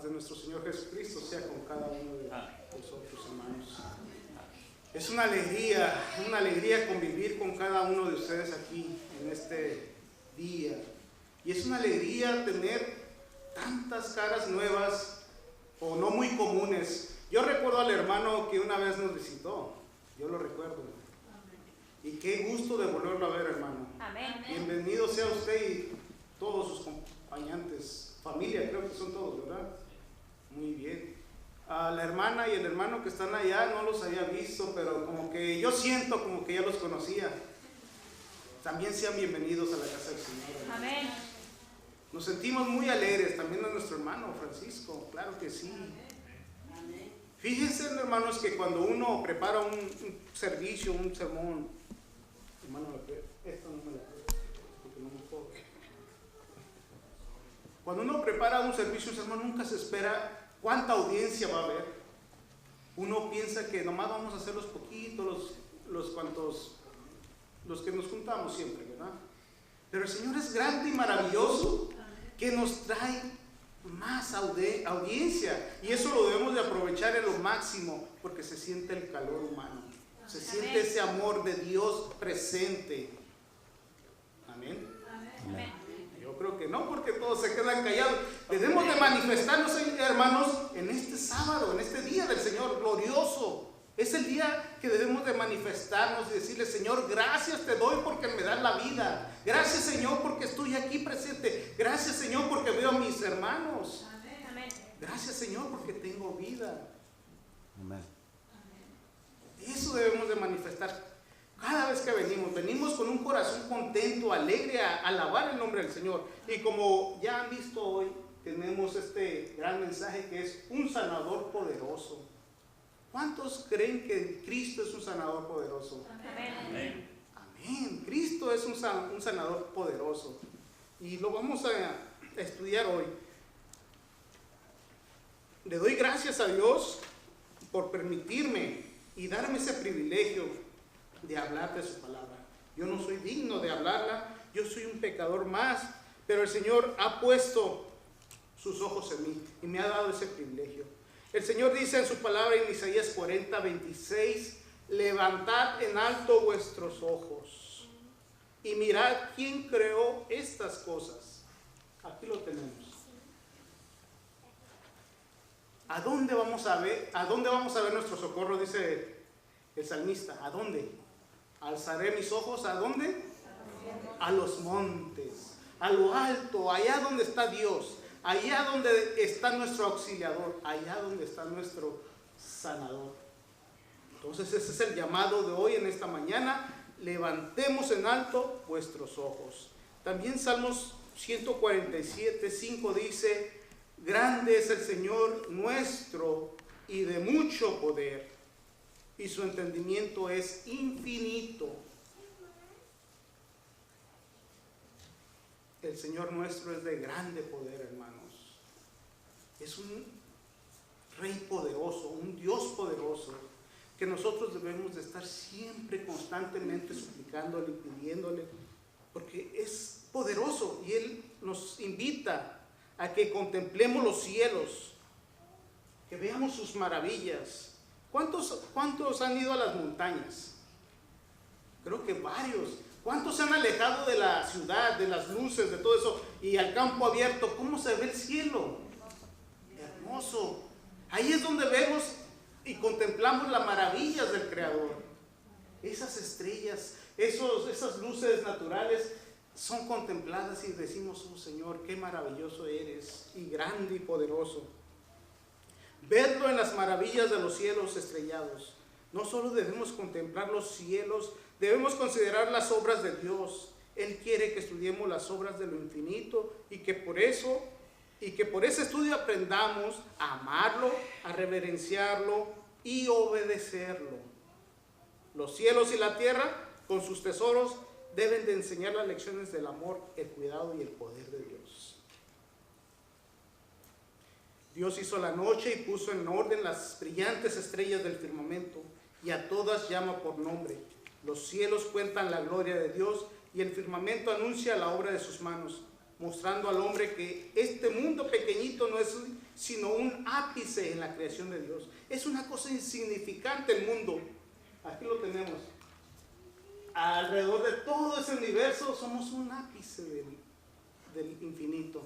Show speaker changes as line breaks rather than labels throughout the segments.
de nuestro Señor Jesucristo sea con cada uno de vosotros, hermanos. Es una alegría convivir con cada uno de ustedes aquí en este día. Y es una alegría tener tantas caras nuevas o no muy comunes. Yo recuerdo al hermano que una vez nos visitó, yo lo recuerdo. Y qué gusto de volverlo a ver, hermano.
Amén.
Bienvenido sea usted y todos sus acompañantes, familia, creo que son todos, ¿verdad? Muy bien. A la hermana y el hermano que están allá no los había visto, pero como que yo siento como que ya los conocía. También sean bienvenidos a la casa del Señor.
Amén.
Nos sentimos muy alegres, también a nuestro hermano Francisco, claro que sí. Fíjense, hermanos, que cuando uno prepara un servicio, un sermón, hermano, esto no me la puedo, porque no me puedo. Cuando uno prepara un servicio, un sermón, nunca se espera cuánta audiencia va a haber. Uno piensa que nomás vamos a hacer los poquitos, los que nos juntamos siempre, ¿verdad? Pero el Señor es grande y maravilloso, que nos trae más audiencia, y eso lo debemos de aprovechar en lo máximo, porque se siente el calor humano, se siente ese amor de Dios presente. Amén.
Amén.
Yo creo que no, porque todos se quedan callados. Debemos de manifestarnos, hermanos, en este sábado, en este día del Señor glorioso. Es el día que debemos de manifestarnos y decirle: Señor, gracias te doy porque me das la vida. Gracias, Señor, porque estoy aquí presente. Gracias, Señor, porque veo a mis hermanos.
Amén.
Gracias, Señor, porque tengo vida.
Amén.
Eso debemos de manifestar cada vez que venimos con un corazón contento, alegre, a alabar el nombre del Señor. Y como ya han visto hoy, tenemos este gran mensaje que es un sanador poderoso. ¿Cuántos creen que Cristo es un sanador poderoso?
Amén.
Amén. Cristo es un sanador poderoso. Y lo vamos a estudiar hoy. Le doy gracias a Dios por permitirme y darme ese privilegio de hablar de su palabra. Yo no soy digno de hablarla, yo soy un pecador más, pero el Señor ha puesto sus ojos en mí y me ha dado ese privilegio. El Señor dice en su palabra en Isaías 40:26: levantad en alto vuestros ojos y mirad quién creó estas cosas. Aquí lo tenemos. ¿A dónde vamos a ver? ¿A dónde vamos a ver nuestro socorro? Dice el salmista. ¿A dónde? Alzaré mis ojos, ¿a dónde? A los montes, a lo alto, allá donde está Dios, allá donde está nuestro auxiliador, allá donde está nuestro sanador. Entonces ese es el llamado de hoy en esta mañana: levantemos en alto vuestros ojos. También Salmos 147:5 dice: grande es el Señor nuestro y de mucho poder, y su entendimiento es infinito. El Señor nuestro es de grande poder, hermanos. Es un Rey poderoso, un Dios poderoso, que nosotros debemos de estar siempre constantemente suplicándole y pidiéndole, porque es poderoso y Él nos invita a que contemplemos los cielos, que veamos sus maravillas. ¿Cuántos han ido a las montañas? Creo que varios. ¿Cuántos se han alejado de la ciudad, de las luces, de todo eso, y al campo abierto? ¿Cómo se ve el cielo? Hermoso. Ahí es donde vemos y contemplamos las maravillas del Creador. Esas estrellas, esas luces naturales son contempladas y decimos: oh Señor, qué maravilloso eres, y grande y poderoso. Verlo en las maravillas de los cielos estrellados. No solo debemos contemplar los cielos, debemos considerar las obras de Dios. Él quiere que estudiemos las obras de lo infinito y que por ese estudio aprendamos a amarlo, a reverenciarlo y obedecerlo. Los cielos y la tierra, con sus tesoros, deben de enseñar las lecciones del amor, el cuidado y el poder de Dios. Dios hizo la noche y puso en orden las brillantes estrellas del firmamento, y a todas llama por nombre. Los cielos cuentan la gloria de Dios, y el firmamento anuncia la obra de sus manos, mostrando al hombre que este mundo pequeñito no es sino un ápice en la creación de Dios. Es una cosa insignificante el mundo. Aquí lo tenemos. Alrededor de todo ese universo somos un ápice del infinito.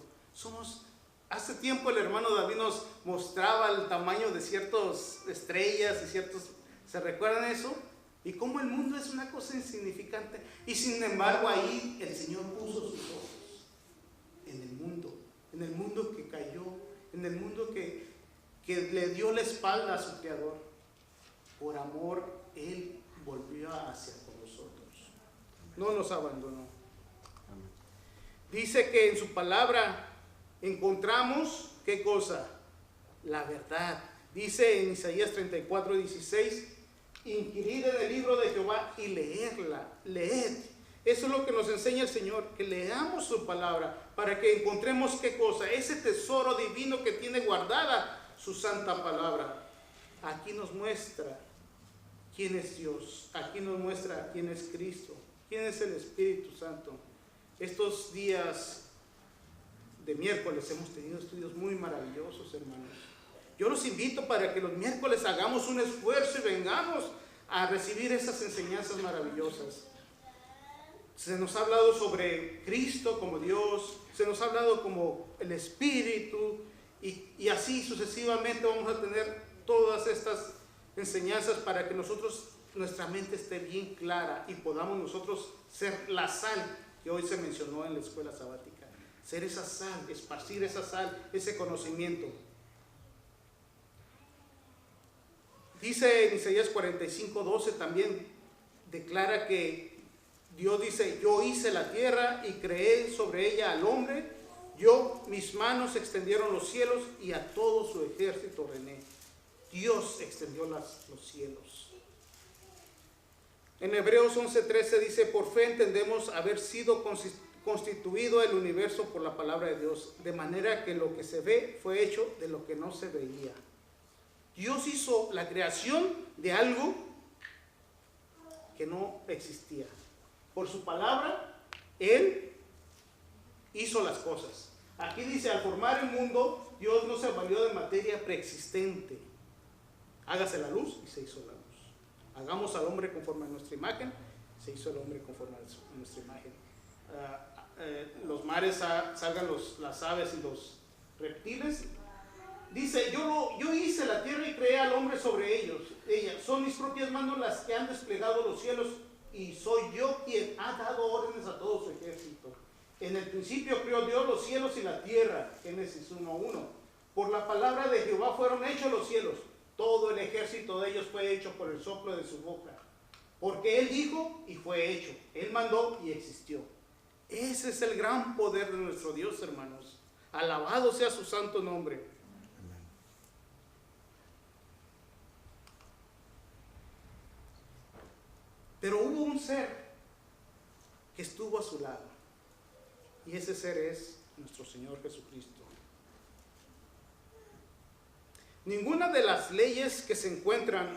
Hace tiempo el hermano David nos mostraba el tamaño de ciertas estrellas y ¿se recuerdan eso? Y cómo el mundo es una cosa insignificante. Y sin embargo ahí el Señor puso sus ojos en el mundo que cayó, en el mundo que le dio la espalda a su Creador. Por amor, Él volvió hacia con nosotros. No nos abandonó. Dice que en su palabra encontramos, ¿qué cosa? La verdad. Dice en Isaías 34:16, inquirid en el libro de Jehová y leed. Eso es lo que nos enseña el Señor, que leamos su palabra para que encontremos, ¿qué cosa? Ese tesoro divino que tiene guardada su santa palabra. Aquí nos muestra quién es Dios, aquí nos muestra quién es Cristo, quién es el Espíritu Santo. Estos días de miércoles hemos tenido estudios muy maravillosos, hermanos. Yo los invito para que los miércoles hagamos un esfuerzo y vengamos a recibir esas enseñanzas maravillosas. Se nos ha hablado sobre Cristo como Dios, se nos ha hablado como el Espíritu, y así sucesivamente vamos a tener todas estas enseñanzas para que nuestra mente esté bien clara y podamos nosotros ser la sal que hoy se mencionó en la escuela sabática. Ser esa sal, esparcir esa sal, ese conocimiento. Dice en Isaías 45:12 también, declara que Dios dice, yo hice la tierra y creé sobre ella al hombre, mis manos extendieron los cielos y a todo su ejército reiné. Dios extendió los cielos. En Hebreos 11:13 dice, por fe entendemos haber sido constituido el universo por la palabra de Dios, de manera que lo que se ve fue hecho de lo que no se veía. Dios hizo la creación de algo que no existía. Por su palabra, Él hizo las cosas. Aquí dice, al formar el mundo, Dios no se valió de materia preexistente. Hágase la luz y se hizo la luz. Hagamos al hombre conforme a nuestra imagen, se hizo el hombre conforme a nuestra imagen. Los mares salgan las aves y los reptiles. Dice, yo hice la tierra y creé al hombre sobre ellas. Son mis propias manos las que han desplegado los cielos y soy yo quien ha dado órdenes a todo su ejército. En el principio creó Dios los cielos y la tierra. Génesis 1:1. Por la palabra de Jehová fueron hechos los cielos. Todo el ejército de ellos fue hecho por el soplo de su boca. Porque Él dijo y fue hecho. Él mandó y existió. Ese es el gran poder de nuestro Dios, hermanos. Alabado sea su santo nombre. Pero hubo un ser que estuvo a su lado. Y ese ser es nuestro Señor Jesucristo. Ninguna de las leyes que se encuentran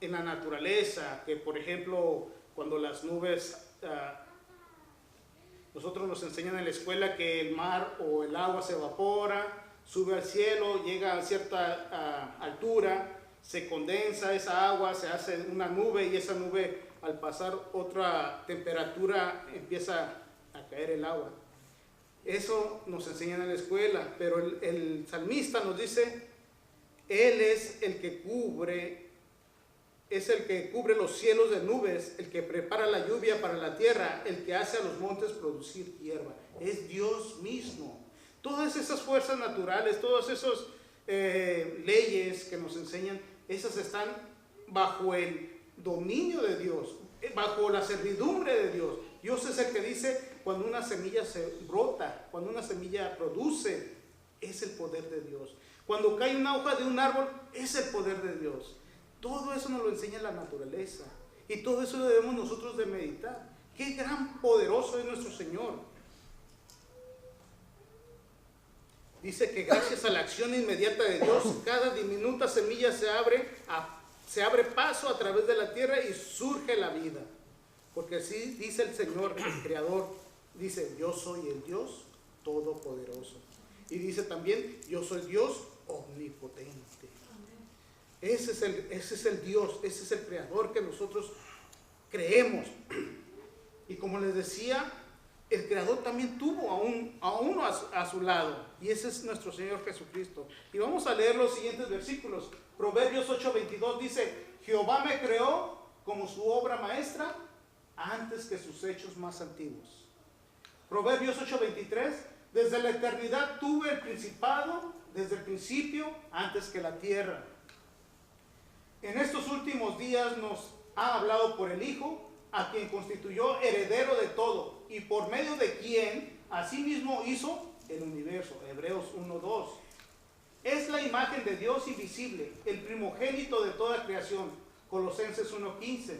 en la naturaleza, que por ejemplo, cuando las nubes, nosotros nos enseñan en la escuela que el mar o el agua se evapora, sube al cielo, llega a cierta altura, se condensa esa agua, se hace una nube y esa nube al pasar otra temperatura empieza a caer el agua. Eso nos enseñan en la escuela, pero el salmista nos dice, Él es el que cubre los cielos de nubes, el que prepara la lluvia para la tierra, el que hace a los montes producir hierba. Es Dios mismo. Todas esas fuerzas naturales, todas esas leyes que nos enseñan, esas están bajo el dominio de Dios, bajo la servidumbre de Dios. Dios es el que dice cuando una semilla se brota, cuando una semilla produce, es el poder de Dios. Cuando cae una hoja de un árbol, es el poder de Dios. Todo eso nos lo enseña la naturaleza. Y todo eso debemos nosotros de meditar. Qué gran poderoso es nuestro Señor. Dice que gracias a la acción inmediata de Dios, cada diminuta semilla se abre paso a través de la tierra y surge la vida. Porque así dice el Señor, el Creador. Dice, yo soy el Dios Todopoderoso. Y dice también, yo soy Dios omnipotente. Ese es el Dios, ese es el creador que nosotros creemos. Y como les decía, el creador también tuvo a uno a su lado, y ese es nuestro Señor Jesucristo. Y vamos a leer los siguientes versículos. Proverbios 8:22 dice: Jehová me creó como su obra maestra antes que sus hechos más antiguos. Proverbios 8:23: desde la eternidad tuve el principado, desde el principio, antes que la tierra. En estos últimos días nos ha hablado por el Hijo, a quien constituyó heredero de todo, y por medio de quien asimismo hizo el universo. Hebreos 1:2. Es la imagen de Dios invisible, el primogénito de toda creación. Colosenses 1:15.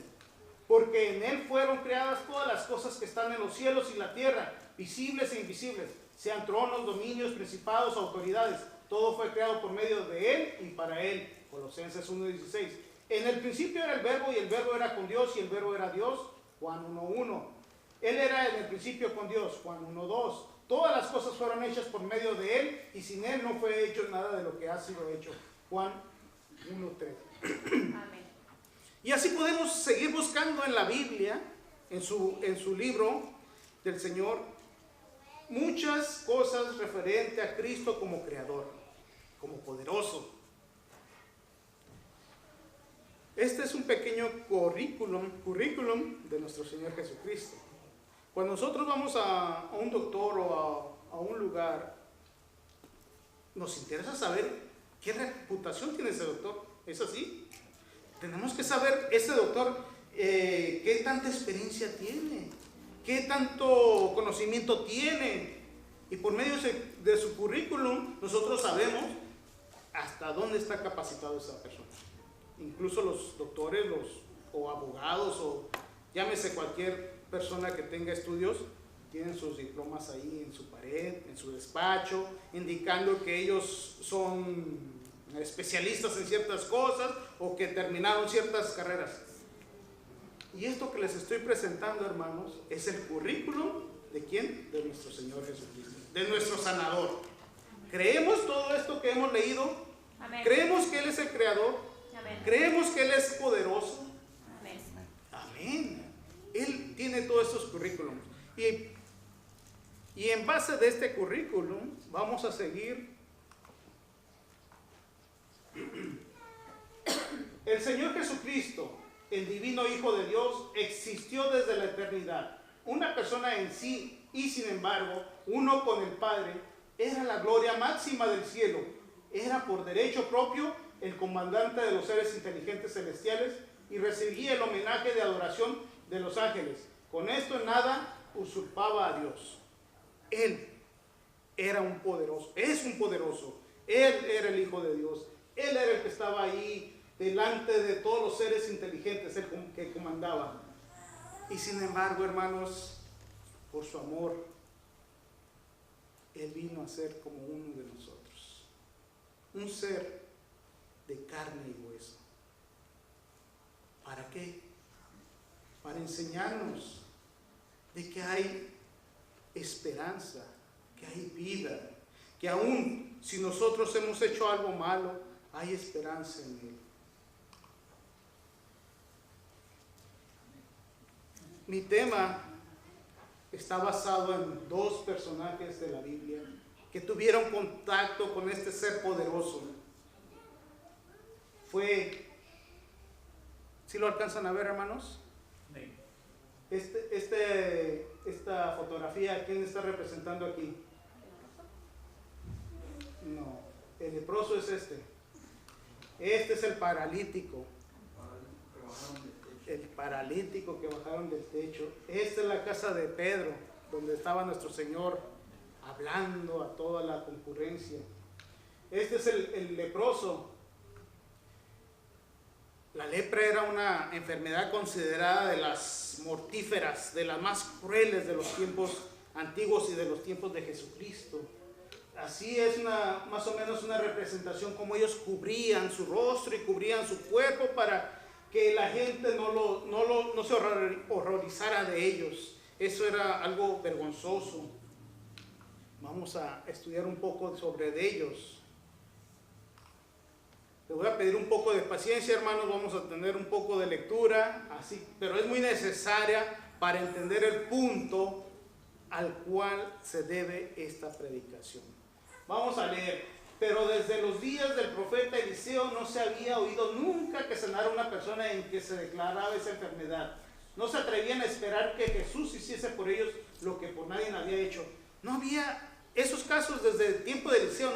Porque en él fueron creadas todas las cosas que están en los cielos y la tierra, visibles e invisibles, sean tronos, dominios, principados, autoridades. Todo fue creado por medio de él y para él. Colosenses 1:16. En el principio era el verbo, y el verbo era con Dios, y el verbo era Dios. Juan 1:1. Él era en el principio con Dios. Juan 1:2. Todas las cosas fueron hechas por medio de él, y sin él no fue hecho nada de lo que ha sido hecho. Juan 1:3.
Amén.
Y así podemos seguir buscando en la Biblia, en su libro del Señor, muchas cosas referentes a Cristo como creador, como poderoso. Este es un pequeño currículum de nuestro Señor Jesucristo. Cuando nosotros vamos a un doctor o a un lugar, nos interesa saber qué reputación tiene ese doctor. ¿Es así? Tenemos que saber ese doctor qué tanta experiencia tiene, qué tanto conocimiento tiene. Y por medio de su currículum nosotros sabemos hasta dónde está capacitado esa persona. Incluso los doctores o abogados, o llámese cualquier persona que tenga estudios, tienen sus diplomas ahí en su pared, en su despacho, indicando que ellos son especialistas en ciertas cosas o que terminaron ciertas carreras. Y esto que les estoy presentando, hermanos, es el currículum ¿de quién? De nuestro Señor Jesucristo, de nuestro sanador. ¿Creemos todo esto que hemos leído?
Amén.
¿Creemos que Él es el creador?
Amén.
¿Creemos que Él es poderoso?
Amén.
Amén. Él tiene todos estos currículums. Y en base de este currículum vamos a seguir. El Señor Jesucristo, el divino Hijo de Dios, existió desde la eternidad. Una persona en sí, y sin embargo, uno con el Padre, era la gloria máxima del cielo. Era por derecho propio el comandante de los seres inteligentes celestiales y recibía el homenaje de adoración de los ángeles. Con esto en nada usurpaba a Dios. Él era un poderoso, es un poderoso. Él era el Hijo de Dios. Él era el que estaba ahí delante de todos los seres inteligentes, el que comandaba. Y sin embargo, hermanos, por su amor, Él vino a ser como uno de nosotros. Un ser de carne y hueso. ¿Para qué? Para enseñarnos de que hay esperanza, que hay vida, que aún si nosotros hemos hecho algo malo, hay esperanza en Él. Mi tema está basado en dos personajes de la Biblia que tuvieron contacto con este ser poderoso. ¿Sí lo alcanzan a ver, hermanos? Esta fotografía, ¿quién está representando aquí? No, el leproso es este. Este es el paralítico. El paralítico que bajaron del techo. Esta es la casa de Pedro, donde estaba nuestro Señor hablando a toda la concurrencia. Este es el leproso. La lepra era una enfermedad considerada de las mortíferas, de las más crueles de los tiempos antiguos y de los tiempos de Jesucristo. Así es más o menos una representación como ellos cubrían su rostro y cubrían su cuerpo para que la gente no se horrorizara de ellos. Eso era algo vergonzoso. Vamos a estudiar un poco sobre ellos. Le voy a pedir un poco de paciencia, hermanos, vamos a tener un poco de lectura, así, pero es muy necesaria para entender el punto al cual se debe esta predicación. Vamos a leer. Pero desde los días del profeta Eliseo no se había oído nunca que sanara una persona en que se declaraba esa enfermedad. No se atrevían a esperar que Jesús hiciese por ellos lo que por nadie había hecho. No había esos casos desde el tiempo de Eliseo,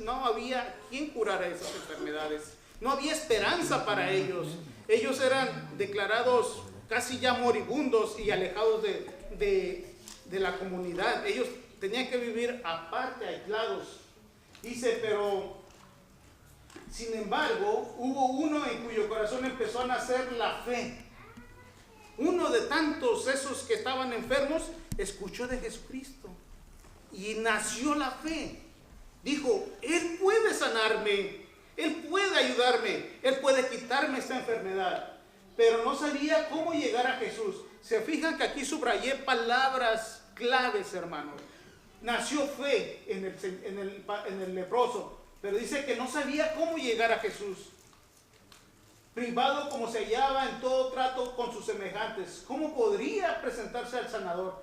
no había quien curara esas enfermedades. No había esperanza para ellos. Ellos eran declarados casi ya moribundos y alejados de la comunidad. Ellos tenían que vivir aparte, aislados. Dice, pero sin embargo, hubo uno en cuyo corazón empezó a nacer la fe. Uno de tantos esos que estaban enfermos escuchó de Jesucristo y nació la fe. Dijo, Él puede sanarme, Él puede ayudarme, Él puede quitarme esta enfermedad. Pero no sabía cómo llegar a Jesús. Se fijan que aquí subrayé palabras claves, hermanos. Nació fe en el leproso, pero dice que no sabía cómo llegar a Jesús. Privado como se hallaba en todo trato con sus semejantes, ¿cómo podría presentarse al sanador?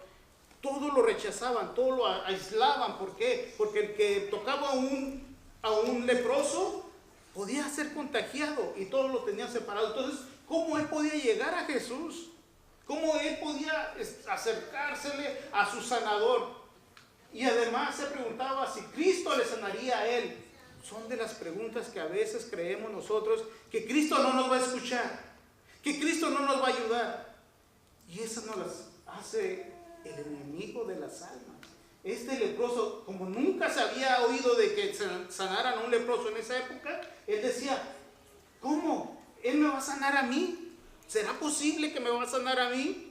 Todo lo rechazaban, todo lo aislaban. ¿Por qué? Porque el que tocaba a un leproso podía ser contagiado y todos lo tenían separado. Entonces, ¿cómo él podía llegar a Jesús? ¿Cómo él podía acercársele a su sanador? Y además se preguntaba si Cristo le sanaría a él. Son de las preguntas que a veces creemos nosotros, que Cristo no nos va a escuchar, que Cristo no nos va a ayudar. Y esas nos las hace el enemigo de las almas. Este leproso, como nunca se había oído de que sanaran a un leproso en esa época, él decía, ¿cómo? ¿Él me va a sanar a mí? ¿Será posible que me va a sanar a mí?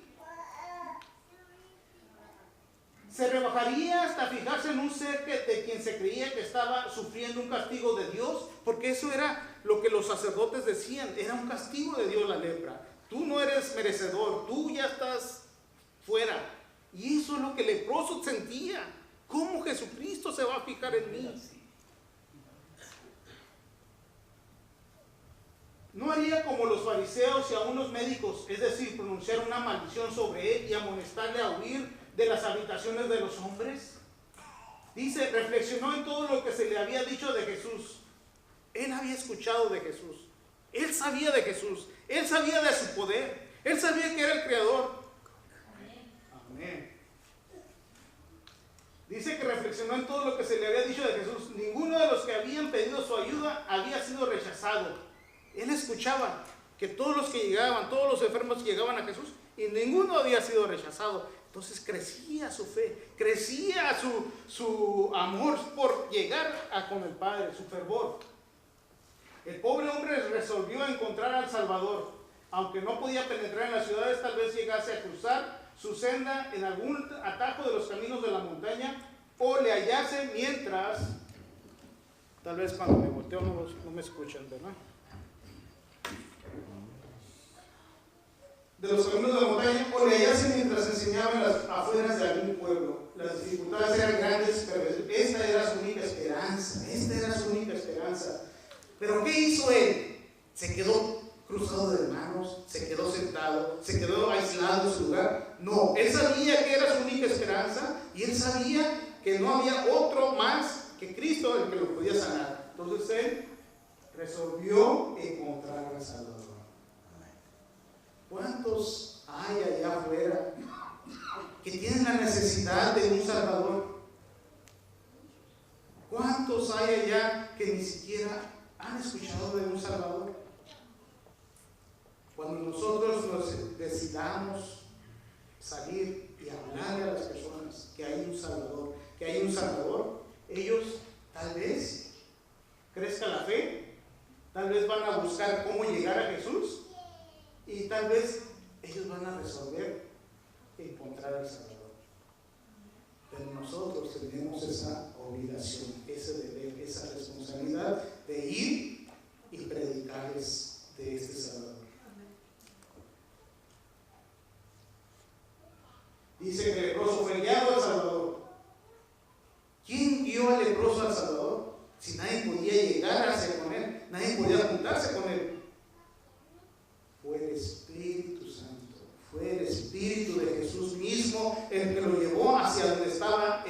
Se rebajaría hasta fijarse en un ser de quien se creía que estaba sufriendo un castigo de Dios, porque eso era lo que los sacerdotes decían, era un castigo de Dios la lepra. Tú no eres merecedor, tú ya estás fuera. Y eso es lo que el leproso sentía. ¿Cómo Jesucristo se va a fijar en mí? No haría como los fariseos y aún los médicos, es decir, pronunciar una maldición sobre él y amonestarle a huir de las habitaciones de los hombres. Dice, reflexionó en todo lo que se le había dicho de Jesús. Él había escuchado de Jesús. Él sabía de Jesús. Él sabía de su poder. Él sabía que era el Creador. Amén. Dice que reflexionó en todo lo que se le había dicho de Jesús. Ninguno de los que habían pedido su ayuda había sido rechazado. Él escuchaba que todos los que llegaban, todos los enfermos llegaban a Jesús y ninguno había sido rechazado. Entonces crecía su fe, crecía su amor por llegar con el Padre, su fervor. El pobre hombre resolvió encontrar al Salvador. Aunque no podía penetrar en las ciudades, tal vez llegase a cruzar su senda en algún atajo de los caminos de la montaña, o le hallase mientras, tal vez cuando me volteo no me escuchan, ¿verdad? De los caminos de la montaña, o le hallase mientras enseñaba en las afueras de algún pueblo. Las dificultades eran grandes, pero esta era su única esperanza. Pero ¿qué hizo él? Se quedó cruzado de manos, se quedó sentado, se quedó aislado en su lugar. No, él sabía que era su única esperanza y él sabía que no había otro más que Cristo el que lo podía sanar. Entonces él resolvió encontrar al Salvador. ¿Cuántos hay allá afuera que tienen la necesidad de un Salvador? ¿Cuántos hay allá que ni siquiera han escuchado de un Salvador? Cuando nosotros nos decidamos salir y hablarle a las personas que hay un Salvador, ellos tal vez crezca la fe, tal vez van a buscar cómo llegar a Jesús y tal vez ellos van a resolver encontrar al Salvador. Pero nosotros tenemos esa obligación, ese deber, esa responsabilidad de ir y predicarles de este Salvador. Dice que el leproso fue guiado al Salvador. ¿Quién guió al leproso al Salvador? Si nadie podía llegar hacia con él, nadie podía el que lo llevó hacia donde estaba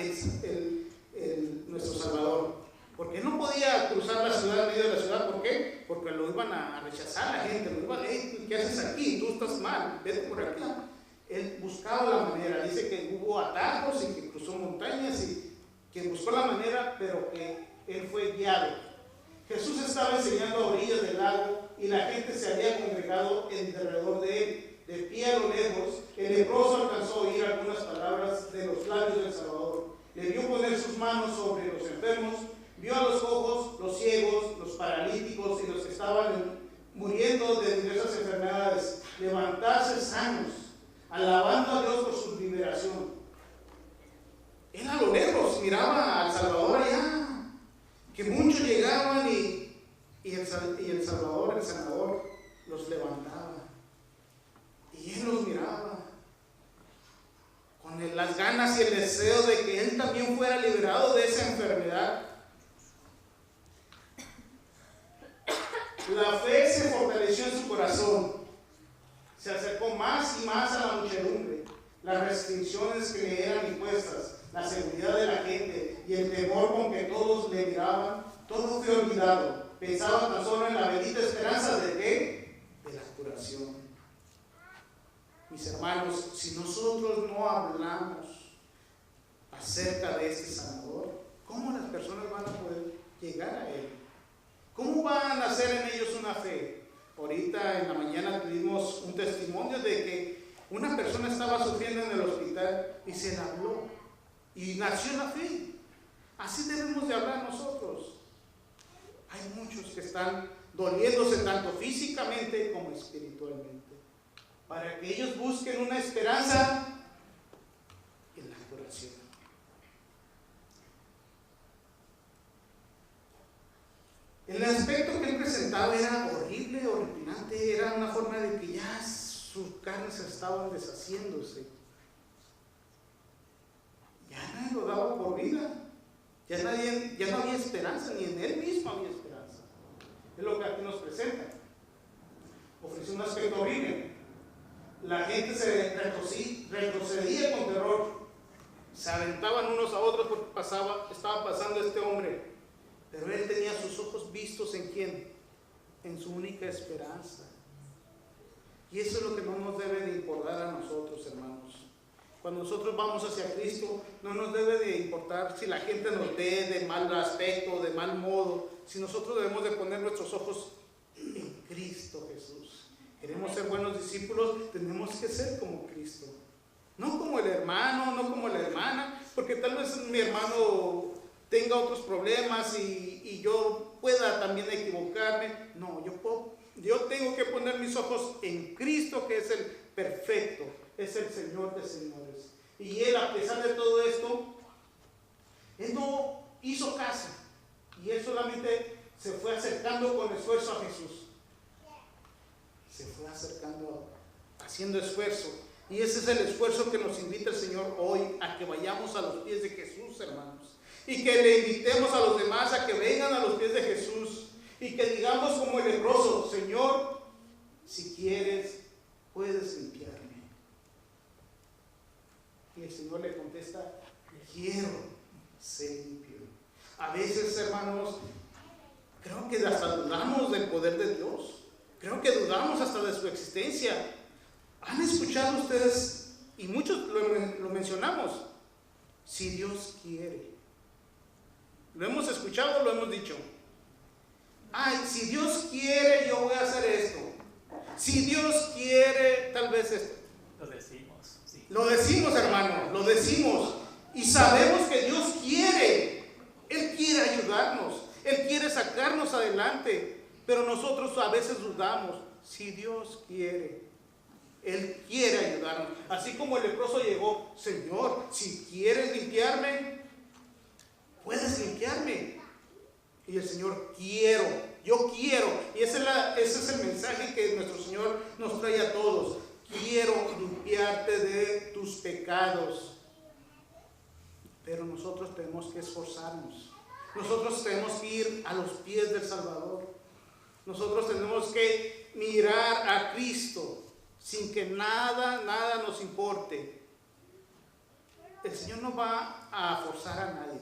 nuestro Salvador. Porque no podía cruzar la ciudad, en medio de la ciudad. ¿Por qué? Porque lo iban a rechazar la gente. Lo iban a decir, ¿qué haces aquí? Tú estás mal, vete por aquí. Él buscaba la manera. Dice que hubo atajos y que cruzó montañas y que buscó la manera, pero que él fue guiado. Jesús estaba enseñando a orillas del lago y la gente se había congregado alrededor de él. De pie a lo lejos, el leproso alcanzó a oír algunas palabras de los labios del Salvador. Le vio poner sus manos sobre los enfermos, vio a los cojos, los ciegos, los paralíticos y los que estaban muriendo de diversas enfermedades levantarse sanos, alabando a Dios por su liberación. Él a lo lejos miraba al Salvador allá, que muchos llegaban y el Salvador, el sanador, los levantaba. Y él los miraba con las ganas y el deseo de que él también fuera liberado de esa enfermedad. La fe se fortaleció en su corazón, se acercó más y más a la muchedumbre. Las restricciones que le eran impuestas, la seguridad de la gente y el temor con que todos le miraban, todo fue olvidado. Pensaba tan solo en la bendita esperanza de ¿qué? De la curación. Mis hermanos, si nosotros no hablamos acerca de este sanador, ¿cómo las personas van a poder llegar a él? ¿Cómo van a hacer en ellos una fe? Ahorita en la mañana tuvimos un testimonio de que una persona estaba sufriendo en el hospital y se le habló y nació la fe. Así debemos de hablar nosotros. Hay muchos que están doliéndose tanto físicamente como espiritualmente, para que ellos busquen una esperanza en la curación. El aspecto que él presentaba era horrible, horripilante, era una forma de que ya sus carnes estaban deshaciéndose. Ya nadie lo daba por vida, ya no había esperanza, ni en él mismo había esperanza. Es lo que aquí nos presenta. Ofreció un aspecto horrible. La gente se retrocedía con terror, se aventaban unos a otros porque estaba pasando este hombre. Pero él tenía sus ojos vistos ¿en quién? En su única esperanza. Y eso es lo que no nos debe de importar a nosotros, hermanos. Cuando nosotros vamos hacia Cristo, no nos debe de importar si la gente nos ve de mal aspecto, de mal modo. Si nosotros debemos de poner nuestros ojos en Cristo Jesús. Queremos ser buenos discípulos, tenemos que ser como Cristo. No como el hermano, no como la hermana, porque tal vez mi hermano tenga otros problemas y yo pueda también equivocarme. No, yo tengo que poner mis ojos en Cristo, que es el perfecto, es el Señor de señores. Y él, a pesar de todo esto, él no hizo caso, y él solamente se fue acercando con esfuerzo a Jesús. Se fue acercando, haciendo esfuerzo. Y ese es el esfuerzo que nos invita el Señor hoy, a que vayamos a los pies de Jesús, hermanos. Y que le invitemos a los demás a que vengan a los pies de Jesús. Y que digamos como el leproso: Señor, si quieres, puedes limpiarme. Y el Señor le contesta: quiero ser limpio. A veces, hermanos, creo que hasta dudamos del poder de Dios. Creo que dudamos hasta de su existencia. ¿Han escuchado ustedes? Y muchos lo mencionamos. Si Dios quiere. Lo hemos escuchado, lo hemos dicho. Ay, si Dios quiere, yo voy a hacer esto. Si Dios quiere, tal vez esto.
Lo decimos, sí.
Lo decimos, hermano, lo decimos. Y sabemos que Dios quiere. Él quiere ayudarnos. Él quiere sacarnos adelante. Pero nosotros a veces dudamos. Si Dios quiere, Él quiere ayudarnos. Así como el leproso llegó: Señor, si quieres limpiarme, puedes limpiarme. Y el Señor: quiero, yo quiero. Y ese es el mensaje que nuestro Señor nos trae a todos. Quiero limpiarte de tus pecados. Pero nosotros tenemos que esforzarnos. Nosotros tenemos que ir a los pies del Salvador. Nosotros tenemos que mirar a Cristo sin que nada nos importe. Señor no va a forzar a nadie.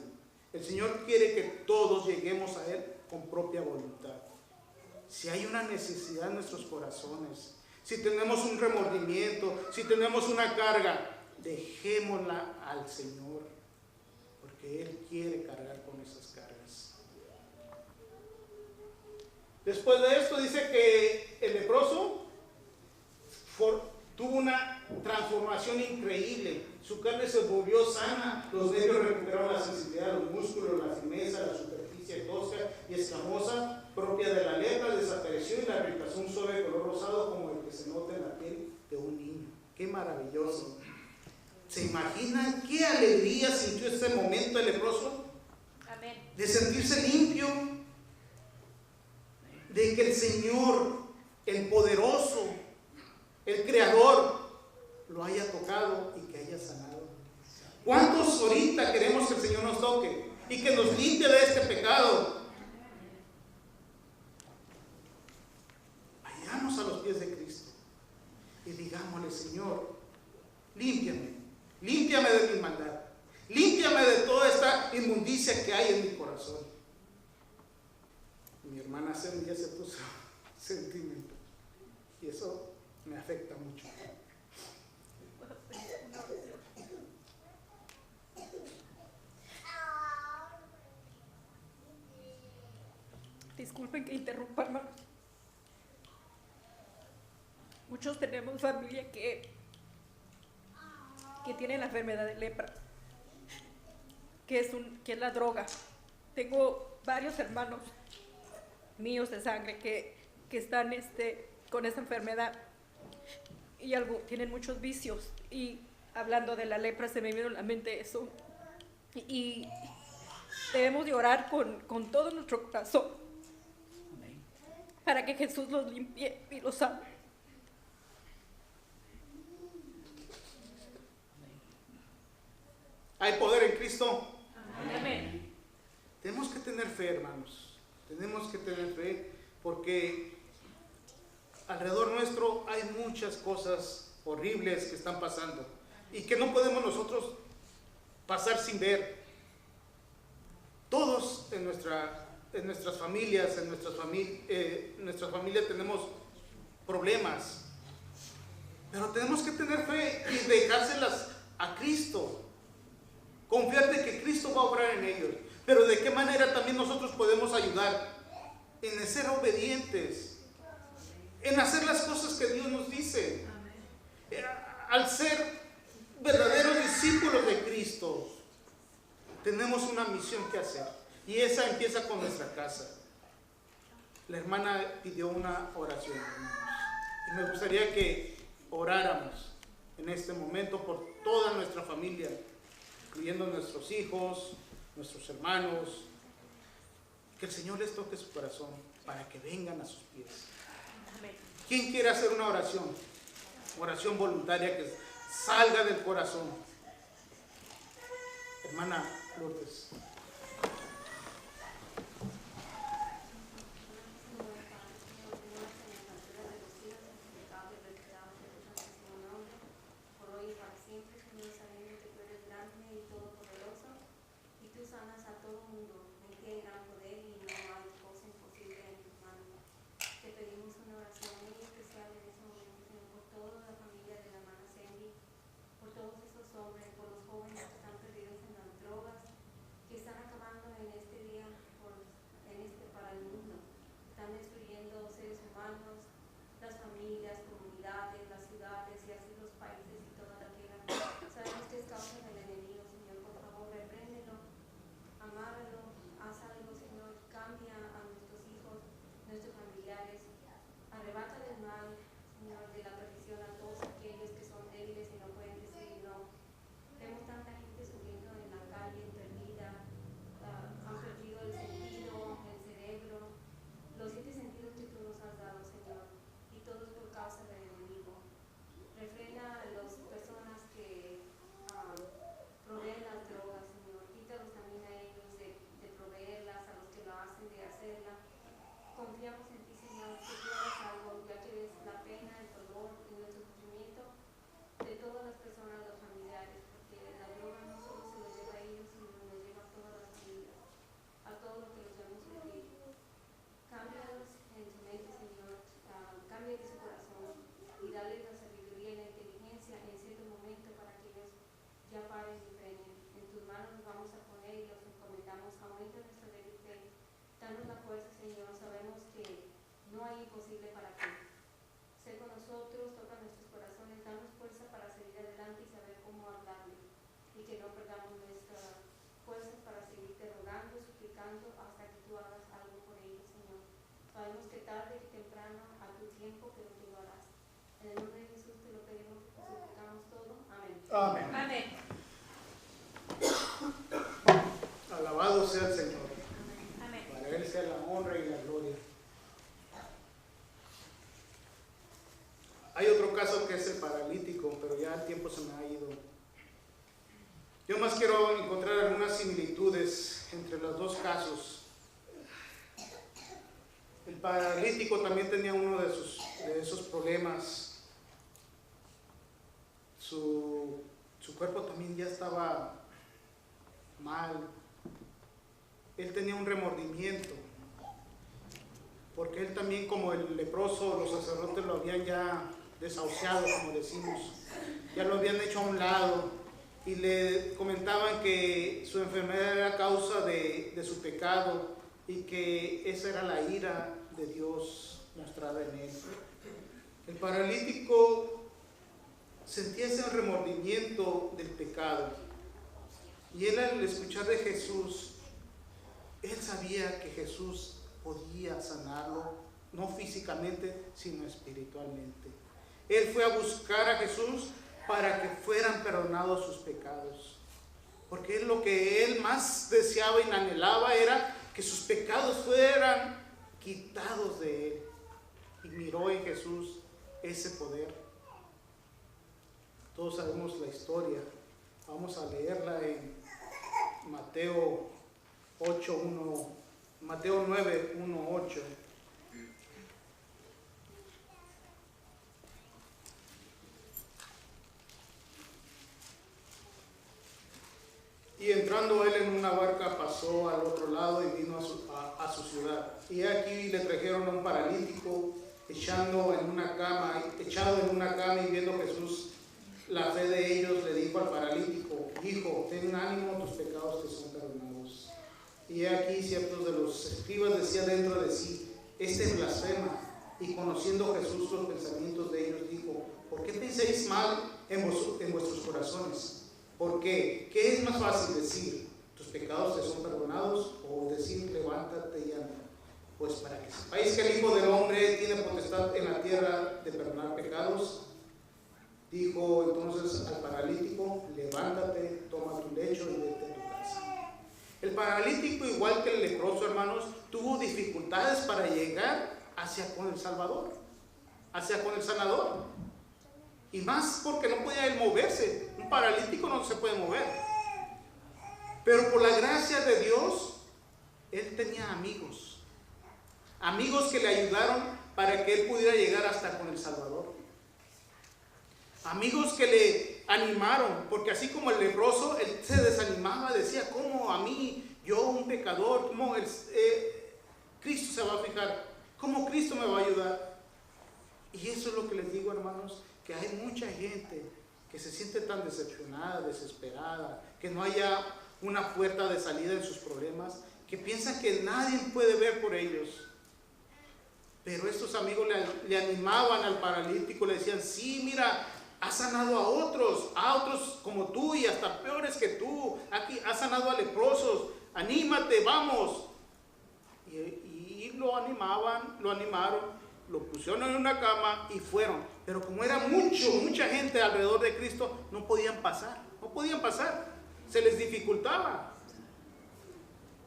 El Señor quiere que todos lleguemos a Él con propia voluntad. Si hay una necesidad en nuestros corazones, si tenemos un remordimiento, si tenemos una carga, dejémosla al Señor, porque Él quiere cargar con esas cargas. Después de esto dice que el leproso tuvo una transformación increíble. Su carne se volvió sana, los nervios recuperaron la sensibilidad, los músculos, la firmeza, la superficie tosca y escamosa propia de la lepra desapareció y la reemplazó un suave color rosado como el que se nota en la piel de un niño. ¡Qué maravilloso! ¿Se imaginan qué alegría sintió ese momento el leproso?
Amén.
De sentirse limpio, de que el Señor, el poderoso, el creador, lo haya tocado y que haya sanado. ¿Cuántos ahorita queremos que el Señor nos toque y que nos limpie de este pecado? Vayamos a los pies de Cristo y digámosle: Señor, límpiame, límpiame de mi maldad, límpiame de toda esta inmundicia que hay en mi corazón. Mi hermana Cindy ya se puso sentimental y eso me afecta mucho.
Disculpen que interrumpa, hermano. Muchos tenemos familia que tiene la enfermedad de lepra, que es la droga. Tengo varios hermanos míos de sangre que están con esta enfermedad y tienen muchos vicios. Y hablando de la lepra se me vino a la mente eso. Y debemos de orar con todo nuestro corazón para que Jesús los limpie y los sane.
¿Hay poder en Cristo?
Amén.
Tenemos que tener fe, hermanos. Tenemos que tener fe porque alrededor nuestro hay muchas cosas horribles que están pasando y que no podemos nosotros pasar sin ver. Todos en nuestras familias, en nuestras familias tenemos problemas, pero tenemos que tener fe y dejárselas a Cristo. Confiar de que Cristo va a obrar en ellos. Pero de qué manera también nosotros podemos ayudar en ser obedientes, en hacer las cosas que Dios nos dice, al ser verdaderos discípulos de Cristo. Tenemos una misión que hacer y esa empieza con nuestra casa. La hermana pidió una oración, hermanos, y me gustaría que oráramos en este momento por toda nuestra familia, incluyendo nuestros hijos, nuestros hermanos, que el Señor les toque su corazón para que vengan a sus pies. ¿Quién quiere hacer una oración? Oración voluntaria que salga del corazón. Hermana Lourdes.
Por todos esos hombres, por los jóvenes que están perdidos en las drogas, que están fuerza, Señor. Sabemos que no hay imposible para ti. Sé con nosotros, toca nuestros corazones, danos fuerza para seguir adelante y saber cómo hablarle. Y que no perdamos nuestra fuerza para seguirte rogando, suplicando hasta que tú hagas algo por ellos, Señor. Sabemos que tarde que temprano, a tu tiempo, pero tú lo harás. En el nombre de Jesús te lo pedimos, te suplicamos todo. Amén.
Amén.
Amén.
Alabado sea el Señor.
Amén.
Para Él sea la honra y la gloria. Hay otro caso que es el paralítico, pero ya el tiempo se me ha ido. Yo más quiero encontrar algunas similitudes entre los dos casos. El paralítico también tenía uno de esos problemas. Su cuerpo también ya estaba mal. Él tenía un remordimiento, porque él también, como el leproso, los sacerdotes lo habían ya desahuciado, como decimos, ya lo habían hecho a un lado, y le comentaban que su enfermedad era a causa de su pecado, y que esa era la ira de Dios mostrada en él. El paralítico sentía ese remordimiento del pecado, y él, al escuchar de Jesús, él sabía que Jesús podía sanarlo, no físicamente, sino espiritualmente. Él fue a buscar a Jesús para que fueran perdonados sus pecados, porque lo que él más deseaba y anhelaba era que sus pecados fueran quitados de él, y miró en Jesús ese poder. Todos sabemos la historia. Vamos a leerla en Mateo 9, 1, 8. Y entrando él en una barca, pasó al otro lado y vino a su ciudad. Y aquí le trajeron a un paralítico echado en una cama, y viendo Jesús la fe de ellos, le dijo al paralítico: hijo, ten ánimo, tus pecados te son perdonados. Y aquí ciertos de los escribas decían dentro de sí: este blasfema. Y conociendo Jesús los pensamientos de ellos, dijo: ¿por qué pensáis mal en vuestros corazones? ¿Por qué? ¿Qué es más fácil decir: tus pecados te son perdonados, o decir: levántate y anda? Pues para que sepáis que el Hijo del Hombre tiene potestad en la tierra de perdonar pecados. Dijo entonces al paralítico: levántate, toma tu lecho y vete a tu casa. El paralítico, igual que el leproso, hermanos, tuvo dificultades para llegar hacia con el Salvador, hacia con el sanador. Y más porque no podía él moverse. Un paralítico no se puede mover. Pero por la gracia de Dios, él tenía amigos que le ayudaron para que él pudiera llegar hasta con el Salvador. Amigos que le animaron, porque así como el leproso, él se desanimaba, decía: ¿cómo a mí, yo un pecador, cómo Cristo se va a fijar? ¿Cómo Cristo me va a ayudar? Y eso es lo que les digo, hermanos, que hay mucha gente que se siente tan decepcionada, desesperada, que no haya una puerta de salida en sus problemas, que piensan que nadie puede ver por ellos. Pero estos amigos le animaban al paralítico, le decían: sí, mira, has sanado a otros como tú y hasta peores que tú. Aquí has sanado a leprosos, anímate, vamos. Y lo animaron, lo pusieron en una cama y fueron. Pero como era mucha gente alrededor de Cristo, no podían pasar, se les dificultaba.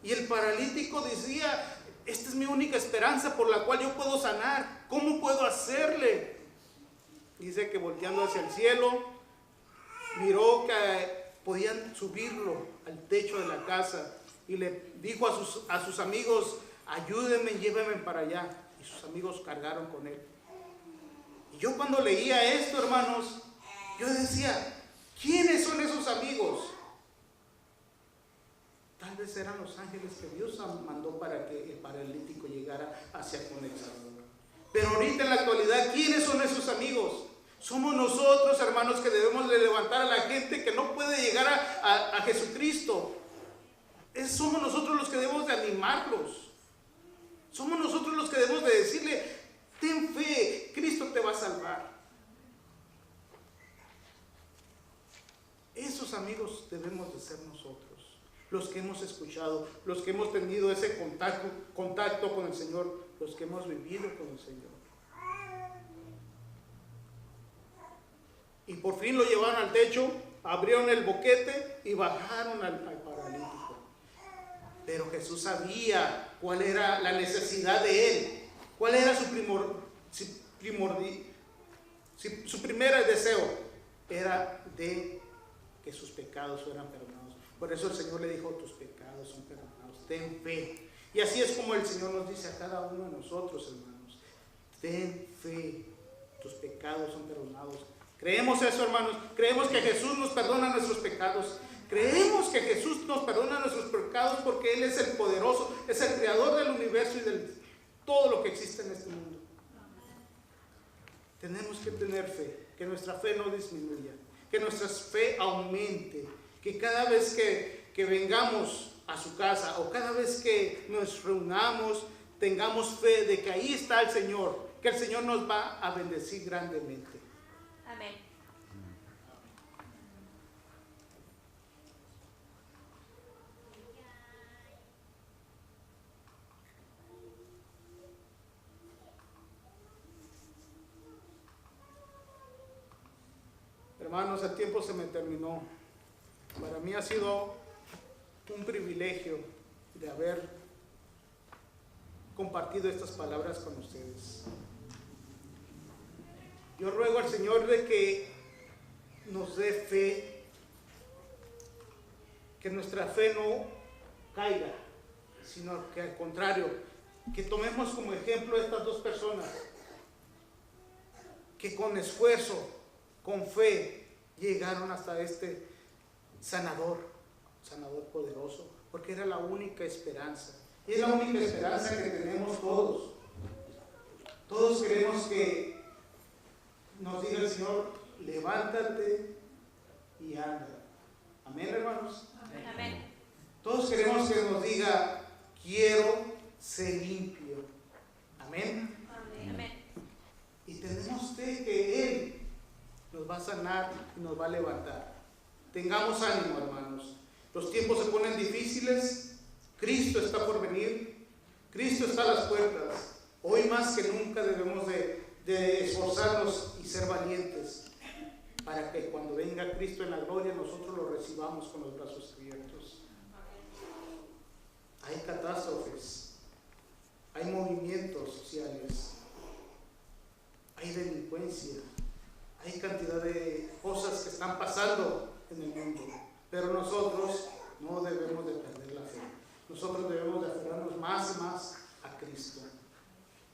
Y el paralítico decía: esta es mi única esperanza por la cual yo puedo sanar, ¿cómo puedo hacerle? Dice que volteando hacia el cielo, miró que podían subirlo al techo de la casa, y le dijo a sus amigos: ayúdenme, llévenme para allá. Y sus amigos cargaron con él. Y yo cuando leía esto, hermanos, yo decía: ¿quiénes son esos amigos? Tal vez eran los ángeles que Dios mandó para que el paralítico llegara hacia con el Salvador. Pero ahorita en la actualidad, ¿quiénes son esos amigos? Somos nosotros, hermanos, que debemos de levantar a la gente que no puede llegar a Jesucristo. Somos nosotros los que debemos de animarlos. Somos nosotros los que debemos de decirle, ten fe, Cristo te va a salvar. Esos amigos debemos de ser nosotros, los que hemos escuchado, los que hemos tenido ese contacto con el Señor, los que hemos vivido con el Señor. Y por fin lo llevaron al techo, abrieron el boquete y bajaron al paralítico. Pero Jesús sabía cuál era la necesidad de él, cuál era su primer deseo, era de que sus pecados fueran perdonados. Por eso el Señor le dijo, tus pecados son perdonados, ten fe. Y así es como el Señor nos dice a cada uno de nosotros, hermanos, ten fe, tus pecados son perdonados. ¿Creemos eso, hermanos? ¿Creemos que Jesús nos perdona nuestros pecados? Creemos que Jesús nos perdona nuestros pecados porque Él es el poderoso, es el creador del universo y de todo lo que existe en este mundo. Tenemos que tener fe, que nuestra fe no disminuya, que nuestra fe aumente, que cada vez que vengamos a su casa o cada vez que nos reunamos, tengamos fe de que ahí está el Señor, que el Señor nos va a bendecir grandemente.
Amén.
Hermanos, el tiempo se me terminó. Para mí ha sido un privilegio de haber compartido estas palabras con ustedes. Yo ruego al Señor de que nos dé fe, que nuestra fe no caiga, sino que al contrario, que tomemos como ejemplo a estas dos personas, que con esfuerzo, con fe, llegaron hasta este sanador poderoso, porque era la única esperanza. Y es la única esperanza que tenemos todos. Todos queremos que nos diga el Señor, levántate y anda. Amén, hermanos.
Amén.
Todos queremos que nos diga, quiero ser limpio. Amén.
Amén.
Y tenemos fe que Él nos va a sanar y nos va a levantar. Tengamos ánimo, hermanos. Los tiempos se ponen difíciles. Cristo está por venir. Cristo está a las puertas. Hoy más que nunca debemos de esforzarnos y ser valientes para que cuando venga Cristo en la gloria nosotros lo recibamos con los brazos abiertos. Hay catástrofes, hay movimientos sociales, hay delincuencia, hay cantidad de cosas que están pasando en el mundo, pero nosotros no debemos de perder la fe. Nosotros debemos de aferrarnos más y más a Cristo.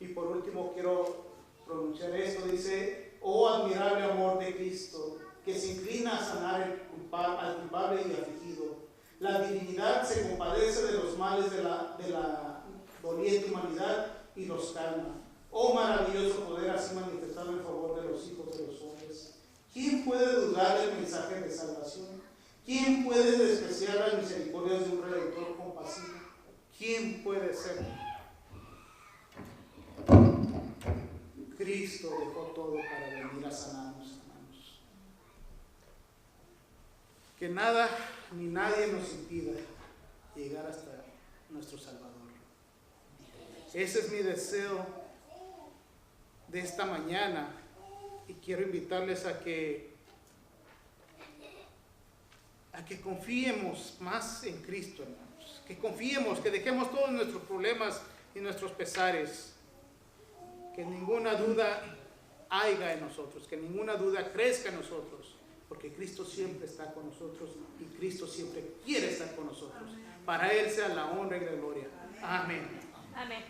Y por último quiero pronunciar esto, dice, oh admirable amor de Cristo, que se inclina a sanar al culpable y afligido. La divinidad se compadece de los males de la doliente humanidad y los calma. Oh maravilloso poder así manifestado en favor de los hijos de los hombres. ¿Quién puede dudar del mensaje de salvación? ¿Quién puede despreciar las misericordias de un Redentor compasivo? ¿Quién puede ser? Cristo dejó todo para venir a sanarnos, hermanos. Que nada ni nadie nos impida llegar hasta nuestro Salvador. Ese es mi deseo de esta mañana y quiero invitarles a que confiemos más en Cristo, hermanos. Que confiemos, que dejemos todos nuestros problemas y nuestros pesares. Que ninguna duda haya en nosotros, que ninguna duda crezca en nosotros, porque Cristo siempre está con nosotros y Cristo siempre quiere estar con nosotros. Para Él sea la honra y la gloria. Amén.
Amén.